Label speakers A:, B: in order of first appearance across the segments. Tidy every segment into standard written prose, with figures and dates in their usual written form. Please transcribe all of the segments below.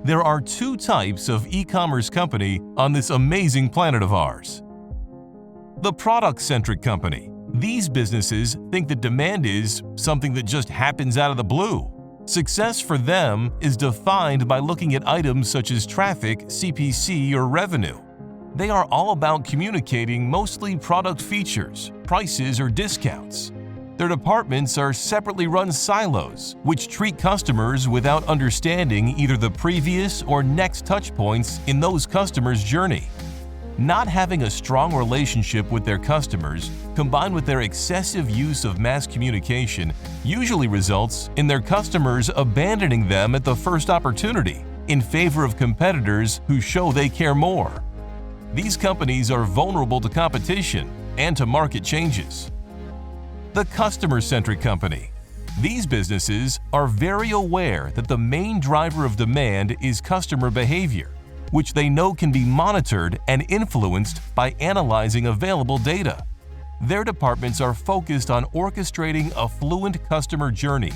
A: There are two types of e-commerce company on this amazing planet of ours. The product-centric company. These businesses think that demand is something that just happens out of the blue. Success for them is defined by looking at items such as traffic, CPC, or revenue. They are all about communicating mostly product features, prices, or discounts. Their departments are separately run silos, which treat customers without understanding either the previous or next touchpoints in those customers' journey. Not having a strong relationship with their customers, combined with their excessive use of mass communication, usually results in their customers abandoning them at the first opportunity in favor of competitors who show they care more. These companies are vulnerable to competition and to market changes. The customer-centric company. These businesses are very aware that the main driver of demand is customer behavior, which they know can be monitored and influenced by analyzing available data. Their departments are focused on orchestrating a fluent customer journey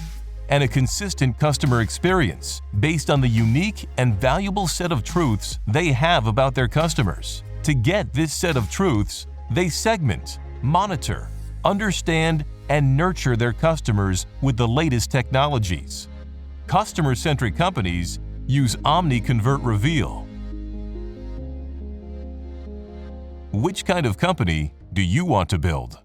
A: and a consistent customer experience based on the unique and valuable set of truths they have about their customers. To get this set of truths, they segment, monitor, understand, and nurture their customers with the latest technologies. Customer-centric companies use Omniconvert Reveal. Which kind of company do you want to build?